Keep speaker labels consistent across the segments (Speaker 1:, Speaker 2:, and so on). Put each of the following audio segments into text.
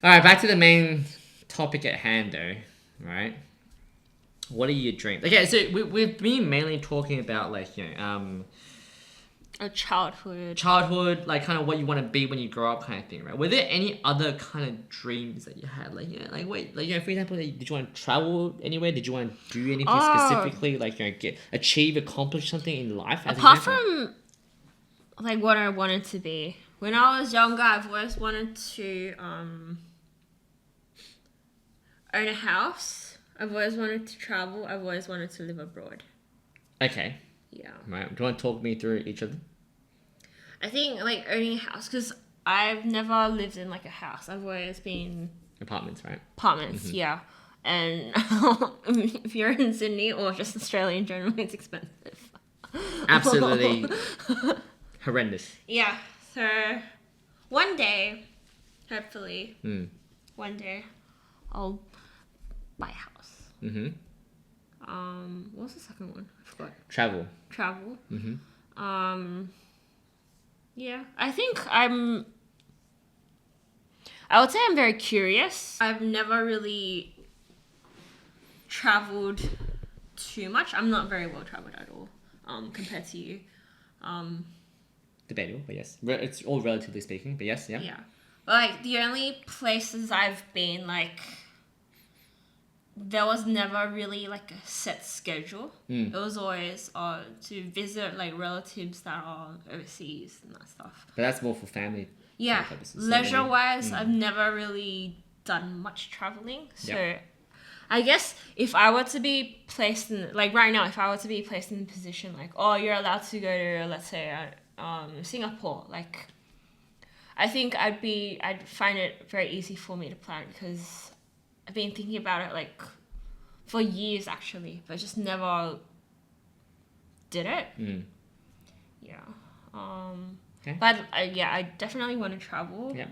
Speaker 1: All right, back to the main topic at hand, though. Right? What are your dreams? Okay, so we've been mainly talking about
Speaker 2: A childhood.
Speaker 1: childhood, like kind of what you want to be when you grow up, kind of thing, right? Were there any other kind of dreams that you had, for example, did you want to travel anywhere? Did you want to do anything specifically, achieve, accomplish something in life? As
Speaker 2: Apart
Speaker 1: an example?
Speaker 2: from like what I wanted to be, when I was younger, I've always wanted to own a house. I've always wanted to travel. I've always wanted to live abroad.
Speaker 1: Okay,
Speaker 2: Yeah.
Speaker 1: right. Do you want to talk me through each of them?
Speaker 2: I think like owning a house because I've never lived in like a house. I've always been
Speaker 1: Apartments, right?
Speaker 2: apartments. Yeah. And if you're in Sydney or just Australia in general, it's expensive.
Speaker 1: Absolutely horrendous.
Speaker 2: Yeah. So one day, hopefully,
Speaker 1: Mm.
Speaker 2: one day, I'll buy a house.
Speaker 1: Mm-hmm.
Speaker 2: What was the second one? I forgot.
Speaker 1: Travel.
Speaker 2: Travel.
Speaker 1: Mm-hmm.
Speaker 2: Yeah. I would say I'm very curious. I've never really traveled too much. I'm not very well traveled at all, compared to you.
Speaker 1: Debatable, but yes. It's all relatively speaking, but yes, yeah.
Speaker 2: Yeah. Like, the only places I've been, like, there was never really, like, a set schedule.
Speaker 1: Mm.
Speaker 2: It was always to visit, like, relatives that are overseas and that stuff.
Speaker 1: But that's more for family
Speaker 2: Yeah.
Speaker 1: purposes. So
Speaker 2: Leisure-wise, I've never really done much traveling. So,
Speaker 1: Yep.
Speaker 2: I guess if I were to be placed in, like, right now, if I were to be placed in a position, like, oh, you're allowed to go to, let's say, Singapore, like, I think I'd find it very easy for me to plan because I've been thinking about it like for years actually, but just never did it.
Speaker 1: Mm.
Speaker 2: Yeah.
Speaker 1: Okay.
Speaker 2: But I definitely want to travel.
Speaker 1: Yeah.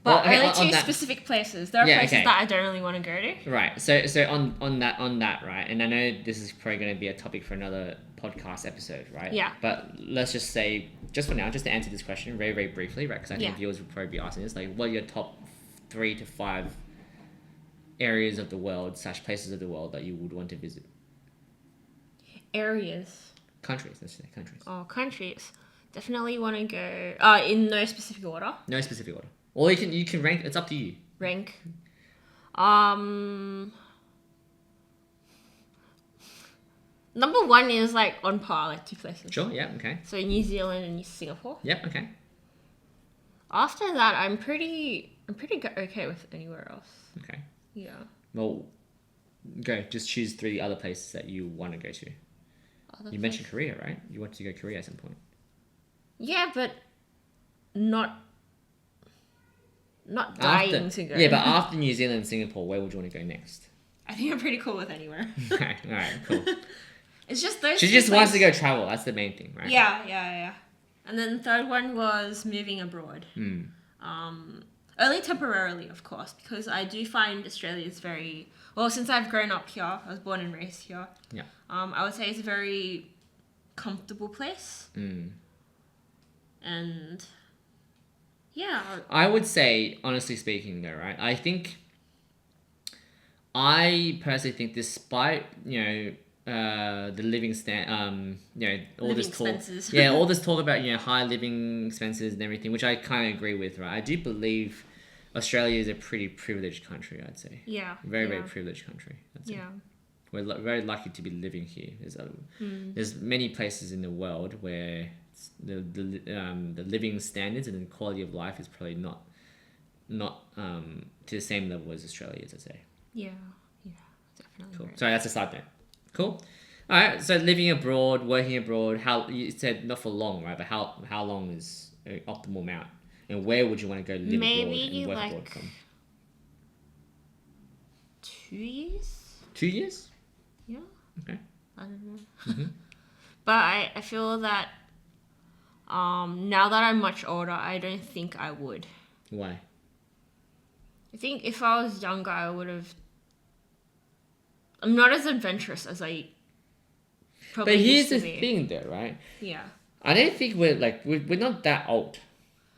Speaker 2: But
Speaker 1: Well, okay,
Speaker 2: only
Speaker 1: on
Speaker 2: to
Speaker 1: that-
Speaker 2: specific places. There are
Speaker 1: Yeah,
Speaker 2: places
Speaker 1: okay.
Speaker 2: that I don't really want to go to.
Speaker 1: Right. So on that, right, and I know this is probably going to be a topic for another podcast episode, right?
Speaker 2: Yeah.
Speaker 1: But let's just say, just for now, just to answer this question very, very briefly, right? Because I think
Speaker 2: Yeah.
Speaker 1: viewers will probably be asking this, like, what are your top 3 to 5 areas of the world / places of the world that you would want to visit?
Speaker 2: Areas
Speaker 1: Countries, let's say countries.
Speaker 2: or countries. Definitely want to go in no specific order.
Speaker 1: No specific order. Or you can rank. It's up to you.
Speaker 2: Rank. Number one is like on par, like 2 places.
Speaker 1: Sure. Yeah. Okay.
Speaker 2: So New Zealand and Singapore.
Speaker 1: Yep. Okay.
Speaker 2: After that, I'm pretty okay with anywhere else.
Speaker 1: Okay.
Speaker 2: Yeah.
Speaker 1: Well, go. Just choose 3 other places that you want to go to. You mentioned Korea, right? You want to go to Korea at some point.
Speaker 2: Yeah, but not dying to go.
Speaker 1: Yeah, but after New Zealand and Singapore, where would you want to go next?
Speaker 2: I think I'm pretty cool with anywhere.
Speaker 1: Okay. All right. Cool.
Speaker 2: It's just those.
Speaker 1: She
Speaker 2: two
Speaker 1: just wants to
Speaker 2: places.
Speaker 1: go travel. That's the main thing, right?
Speaker 2: Yeah. And then the third one was moving abroad.
Speaker 1: Hmm.
Speaker 2: Only temporarily, of course, because I do find Australia is very well. Since I've grown up here, I was born and raised here.
Speaker 1: Yeah.
Speaker 2: I would say it's a very comfortable place,
Speaker 1: Hmm.
Speaker 2: and yeah,
Speaker 1: I would say, honestly speaking, though, right? I personally think, despite the living all
Speaker 2: living
Speaker 1: this talk,
Speaker 2: expenses.
Speaker 1: all this talk about high living expenses and everything, which I kind of agree with, right? I do believe Australia is a pretty privileged country. I'd say
Speaker 2: yeah,
Speaker 1: very
Speaker 2: yeah.
Speaker 1: very privileged country. I'd say.
Speaker 2: Yeah.
Speaker 1: We're very lucky to be living here. There's many places in the world where the living standards and the quality of life is probably not to the same level as Australia is, I'd say.
Speaker 2: Yeah, definitely.
Speaker 1: Cool.
Speaker 2: Right.
Speaker 1: Sorry, that's a side note. Cool. All right. So living abroad, working abroad. How you said not for long, right? But how long is an optimal amount? And where would you want to go live
Speaker 2: Maybe
Speaker 1: abroad and work
Speaker 2: like
Speaker 1: abroad from?
Speaker 2: 2 years.
Speaker 1: 2 years.
Speaker 2: Yeah.
Speaker 1: Okay.
Speaker 2: I don't know.
Speaker 1: Mm-hmm.
Speaker 2: But I feel that now that I'm much older, I don't think I would.
Speaker 1: Why?
Speaker 2: I think if I was younger, I would have. I'm not as adventurous as I probably
Speaker 1: But here's
Speaker 2: used to
Speaker 1: the
Speaker 2: be.
Speaker 1: thing, though, right?
Speaker 2: Yeah.
Speaker 1: I don't think we're not that old.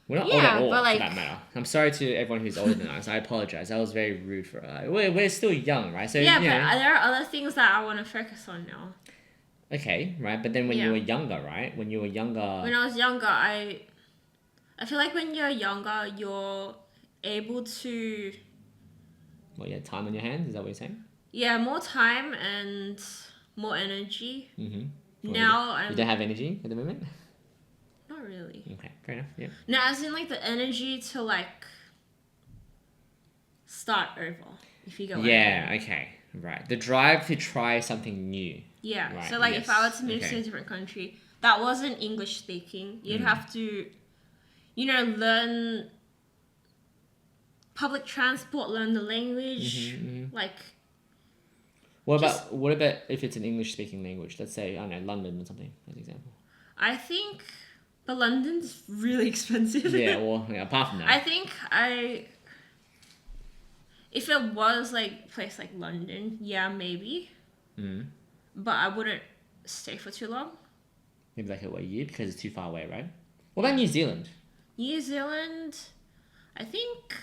Speaker 1: We're not old at all, for that matter. I'm sorry to everyone who's older than us. I apologize. That was very rude for us. We're still young, right? So
Speaker 2: yeah, but there are other things that I want to focus on now.
Speaker 1: Okay, right. But then when you were younger, right? When you were younger...
Speaker 2: When I was younger, I feel like when you're younger, you're able to...
Speaker 1: Well, you had time on your hands? Is that what you're saying?
Speaker 2: Yeah, more time and more energy.
Speaker 1: Mm-hmm.
Speaker 2: Now
Speaker 1: you don't have energy at the moment?
Speaker 2: Not really.
Speaker 1: Okay, fair enough. Yeah.
Speaker 2: No, as in like the energy to like start over. If you go.
Speaker 1: Yeah. Okay. Right. The drive to try something new.
Speaker 2: Yeah.
Speaker 1: Right.
Speaker 2: So like, if I were to move to a different country that wasn't English speaking, you'd have to, learn public transport, learn the language, like.
Speaker 1: What about if it's an English speaking language? Let's say, I don't know, London or something, as an example.
Speaker 2: I think, but London's really expensive.
Speaker 1: Yeah, well, apart from that.
Speaker 2: I think if it was like a place like London, yeah, maybe.
Speaker 1: Mm.
Speaker 2: But I wouldn't stay for too long.
Speaker 1: Maybe like a year because it's too far away, right? What about New Zealand?
Speaker 2: New Zealand, I think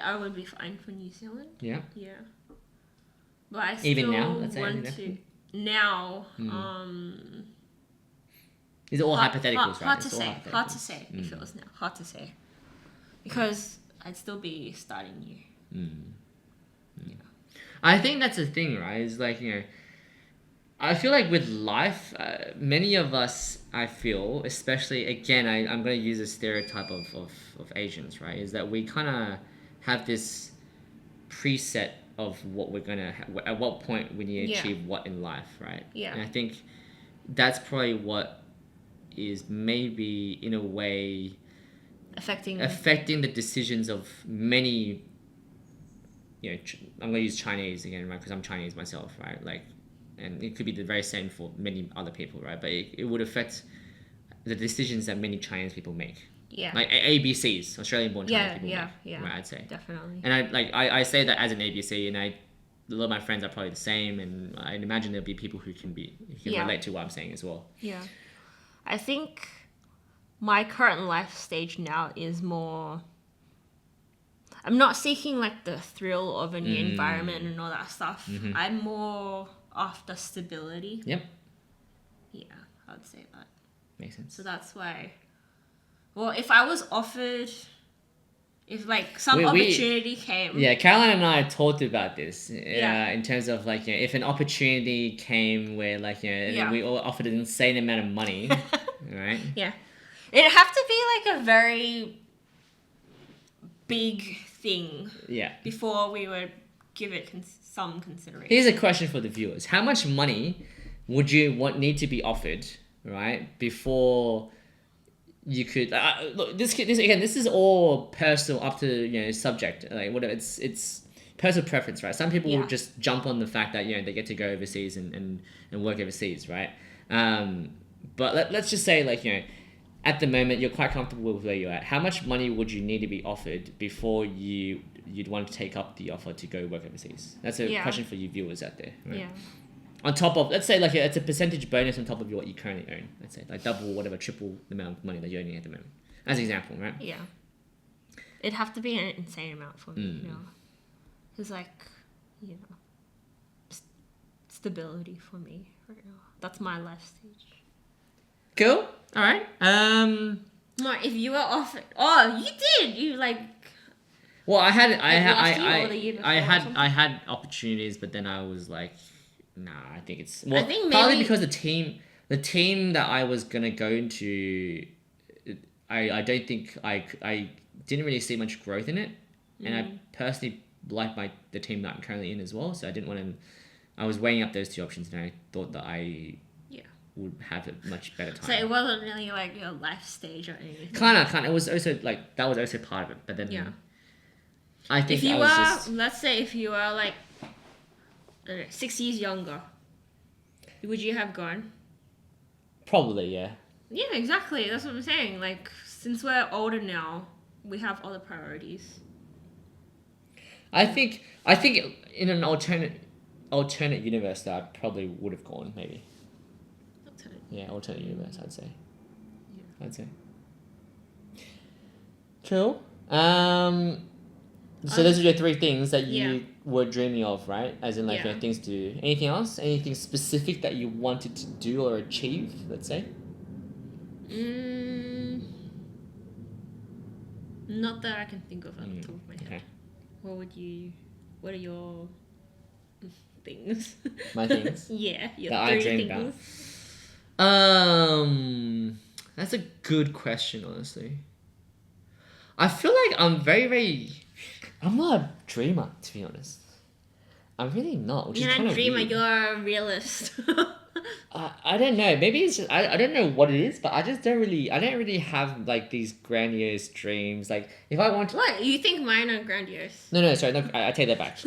Speaker 2: I would be fine for New Zealand.
Speaker 1: Yeah.
Speaker 2: Yeah. But I still
Speaker 1: even now, let's say,
Speaker 2: want to now.
Speaker 1: Is it all hypotheticals, right?
Speaker 2: Hard to say if it was now. Hard to say. Because I'd still be starting new.
Speaker 1: Yeah. I think that's the thing, right? Is like, I feel like with life, many of us, I feel, especially, again, I'm going to use a stereotype of Asians, right? Is that we kind of have this preset of what we're going to, at what point we need to achieve what in life, right?
Speaker 2: Yeah.
Speaker 1: And I think that's probably what is maybe, in a way, affecting the decisions of many, I'm going to use Chinese again, right? Because I'm Chinese myself, right? Like, and it could be the very same for many other people, right? But it would affect the decisions that many Chinese people make.
Speaker 2: Yeah.
Speaker 1: Like ABCs, Australian-born Chinese people make.
Speaker 2: Yeah.
Speaker 1: Right, I'd say.
Speaker 2: Definitely.
Speaker 1: And I say that as an ABC, and a lot of my friends are probably the same, and I imagine there'll be people who can relate to what I'm saying as well.
Speaker 2: Yeah. I think my current life stage now is more... I'm not seeking like the thrill of a new environment and all that stuff.
Speaker 1: Mm-hmm.
Speaker 2: I'm more after stability.
Speaker 1: Yep.
Speaker 2: Yeah, I would say that.
Speaker 1: Makes sense.
Speaker 2: So that's why... Well, if I was offered... If like some opportunity came...
Speaker 1: Yeah, Caroline and I talked about this. In terms of like, if an opportunity came where like, we all offered an insane amount of money, right?
Speaker 2: Yeah. It'd have to be like a very big thing.
Speaker 1: Yeah.
Speaker 2: Before we would give it some consideration.
Speaker 1: Here's a question for the viewers. How much money would you need to be offered, right, before you could... look, this is all personal, up to, subject. Like, whatever, it's personal preference, right? Some people will just jump on the fact that, they get to go overseas and work overseas, right? But let's just say, like, at the moment, you're quite comfortable with where you're at. How much money would you need to be offered before you'd want to take up the offer to go work overseas? That's a question for you viewers out there, right?
Speaker 2: Yeah.
Speaker 1: On top of, let's say, like, it's a percentage bonus on top of what you currently earn. Let's say, like, double, whatever, triple the amount of money that you're earning at the moment. As an example, right?
Speaker 2: Yeah. It'd have to be an insane amount for me, It's like, stability for me right now. That's my life stage.
Speaker 1: Cool. All right.
Speaker 2: No, if you were offered... Oh, you did! You, like...
Speaker 1: Well, I had opportunities, but then I was like, nah, I think it's... Well, partly because the team that I was going to go into, I don't think I didn't really see much growth in it. And I personally like the team that I'm currently in as well. So I didn't want to... I was weighing up those two options, and I thought that I would have a much better time.
Speaker 2: So it wasn't really like your life stage or anything?
Speaker 1: Kind of. It was also like... That was also part of it. But then...
Speaker 2: Yeah.
Speaker 1: I think
Speaker 2: if you let's say if you were like 6 years younger, would you have gone?
Speaker 1: Probably, yeah.
Speaker 2: Yeah, exactly. That's what I'm saying. Like, since we're older now, we have other priorities.
Speaker 1: I think in an alternate universe that I probably would have gone, maybe. Alternate universe, I'd say. Yeah. I'd say. Cool. So those are your three things that you
Speaker 2: Yeah.
Speaker 1: were dreaming of, right? As in, like,
Speaker 2: Yeah.
Speaker 1: things to do. Anything else? Anything specific that you wanted to do or achieve, let's say?
Speaker 2: Not that I can think of on the top of my head.
Speaker 1: Okay.
Speaker 2: What are your things?
Speaker 1: My things?
Speaker 2: Yeah, your
Speaker 1: That I
Speaker 2: three
Speaker 1: dream
Speaker 2: things.
Speaker 1: That's a good question, honestly. I feel like I'm very, very... I'm not a dreamer, to be honest. I'm really not, which
Speaker 2: You're
Speaker 1: is kind
Speaker 2: not a
Speaker 1: of
Speaker 2: dreamer,
Speaker 1: weird.
Speaker 2: you're a realist.
Speaker 1: I don't know. Maybe it's just I don't know what it is, but I don't really have like these grandiose dreams. Like if I want to,
Speaker 2: What? You think mine are grandiose?
Speaker 1: no, sorry, no, I take that back.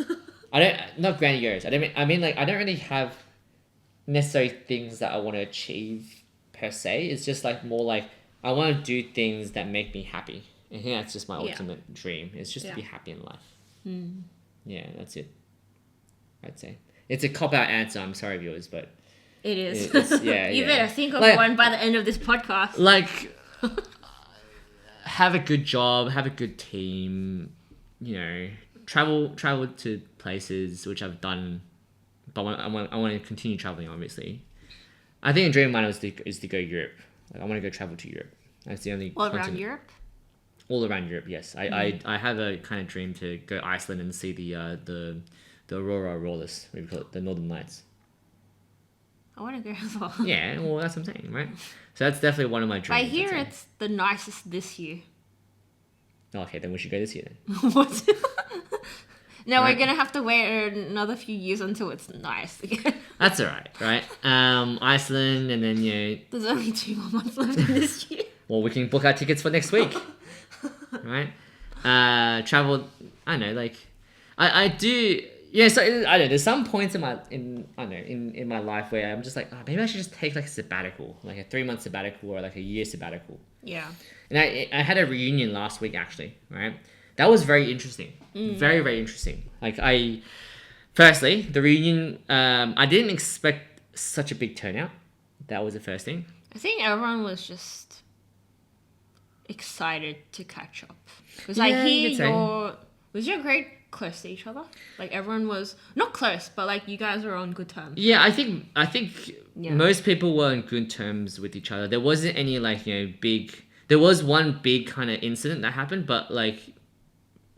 Speaker 1: I don't not grandiose. I mean like I don't really have necessary things that I want to achieve per se. It's just like more like I want to do things that make me happy. I think that's just my
Speaker 2: Yeah.
Speaker 1: ultimate dream. It's just to be
Speaker 2: Yeah.
Speaker 1: happy in life. Yeah, that's it. I'd say it's a cop out answer. I'm sorry, viewers, but
Speaker 2: It is.
Speaker 1: yeah,
Speaker 2: You
Speaker 1: yeah.
Speaker 2: better think of
Speaker 1: Like-
Speaker 2: one by the end of this podcast.
Speaker 1: like have a good job, have a good team, travel to places which I've done, but I want to continue traveling. Obviously, I think a dream of mine is to go Europe. Like, I want to go travel to Europe. That's the only
Speaker 2: All around
Speaker 1: continent.
Speaker 2: Europe?
Speaker 1: All around Europe. Yes, I have a kind of dream to go Iceland and see the aurora auroras. We call it the Northern Lights.
Speaker 2: I want to go as well.
Speaker 1: Yeah, well, that's what I'm saying, right? So that's definitely one of my dreams.
Speaker 2: I hear
Speaker 1: I'd say.
Speaker 2: it's the nicest this year.
Speaker 1: Oh, okay, then we should go this year then.
Speaker 2: What? No,
Speaker 1: Right.
Speaker 2: we're gonna have to wait another few years until it's nice again.
Speaker 1: That's alright, right? Iceland, and then
Speaker 2: There's only 2 more months left in this year.
Speaker 1: well, we can book our tickets for next week, right? Travel. I don't know, like, I do. Yeah, so I don't know. There's some points in my life where I'm just like, oh, maybe I should just take like a sabbatical, like a 3-month sabbatical or like a year sabbatical.
Speaker 2: Yeah.
Speaker 1: And I had a reunion last week actually, right? That was very interesting, very very interesting. Like firstly, the reunion, I didn't expect such a big turnout. That was the first thing.
Speaker 2: I think everyone was just excited to catch up. Because
Speaker 1: Yeah,
Speaker 2: I
Speaker 1: you
Speaker 2: hear
Speaker 1: could say.
Speaker 2: was your grade close to each other? Like everyone was not close, but like you guys were on good terms.
Speaker 1: Yeah, I think
Speaker 2: Yeah.
Speaker 1: most people were on good terms with each other. There wasn't any like big. There was one big kind of incident that happened, but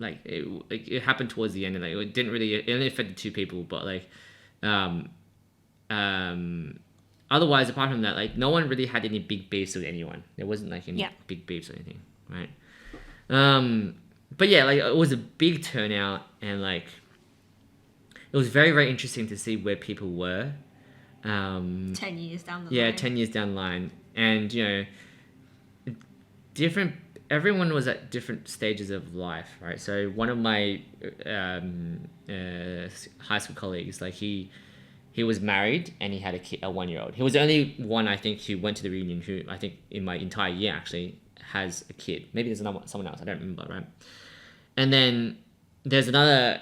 Speaker 1: it happened towards the end, and like it didn't really. It only affected 2 people, but like, otherwise, apart from that, like no one really had any big beefs with anyone. There wasn't like any
Speaker 2: Yeah.
Speaker 1: big beefs or anything, right? But yeah, like it was a big turnout, and like it was very very interesting to see where people were.
Speaker 2: 10 years down the
Speaker 1: Yeah,
Speaker 2: line.
Speaker 1: 10 years down the line, and different. Everyone was at different stages of life, right? So one of my high school colleagues, like he was married and he had a kid, a 1-year-old. He was the only one I think who went to the reunion who I think in my entire year actually has a kid. Maybe there's someone else, I don't remember, right? And then there's another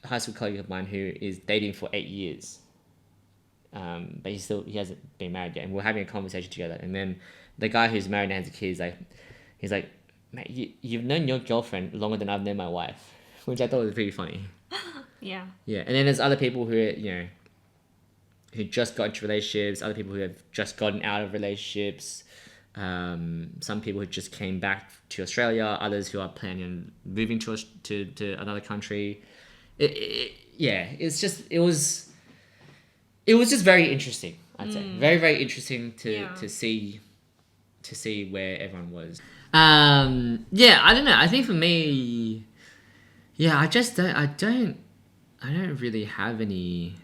Speaker 1: high school colleague of mine who is dating for 8 years. But he hasn't been married yet, and we're having a conversation together. And then the guy who's married and has a kid he's like, mate, you've known your girlfriend longer than I've known my wife, which I thought was pretty funny.
Speaker 2: Yeah.
Speaker 1: Yeah, and then there's other people who who just got into relationships, other people who have just gotten out of relationships, some people who just came back to Australia, others who are planning on moving to another country. It was just very interesting. I'd say very very interesting to see where everyone was. Yeah, I don't know. I think for me, yeah, I don't really have any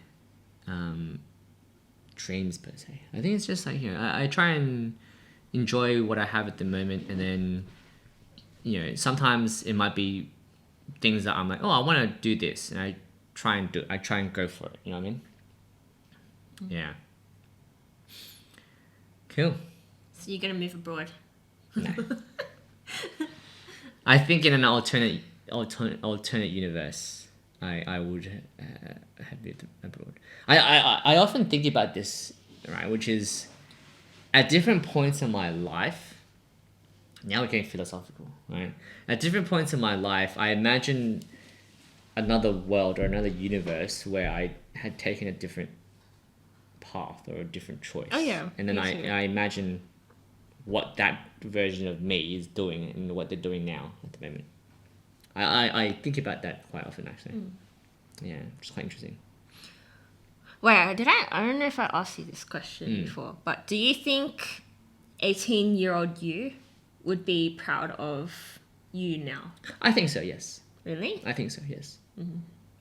Speaker 1: dreams per se. I think it's just like I try and enjoy what I have at the moment, and then sometimes it might be things that I'm like, oh, I want to do this, and I try and go for it. You know what I mean? Yeah. Cool.
Speaker 2: So you're gonna move abroad.
Speaker 1: No. I think in an alternate universe, I would have lived abroad. I often think about this, right? Which is, at different points in my life, Now we're getting philosophical, right? At different points in my life, I imagine another world or another universe where I had taken a different path or a different choice.
Speaker 2: Oh, yeah,
Speaker 1: And then
Speaker 2: me too.
Speaker 1: I imagine what that version of me is doing and what they're doing now at the moment. I think about that quite often, actually. Yeah, it's quite interesting.
Speaker 2: Wait, I don't know if I asked you this question before, but do you think 18-year-old you would be proud of you now?
Speaker 1: I think so, yes.
Speaker 2: Really?
Speaker 1: I think so, yes.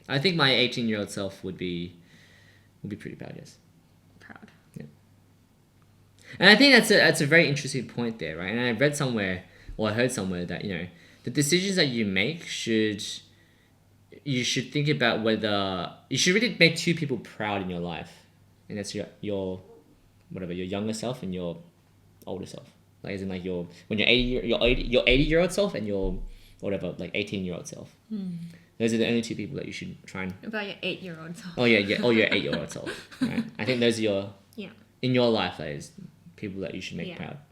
Speaker 1: I think my 18-year-old self would be pretty proud, yes.
Speaker 2: Proud.
Speaker 1: And I think that's a very interesting point there, right? And I read somewhere, or I heard somewhere that, the decisions that you make you should think about whether you should really make two people proud in your life, and that's your whatever, your younger self and your older self. Like, as in, like, when you're 80-year-old self and your whatever, like, 18-year-old self. Those are the only two people that you should try and.
Speaker 2: What about your 8-year-old self?
Speaker 1: Oh yeah, oh, your 8-year-old self. Right? I think those are in your life, that is people that you should make proud.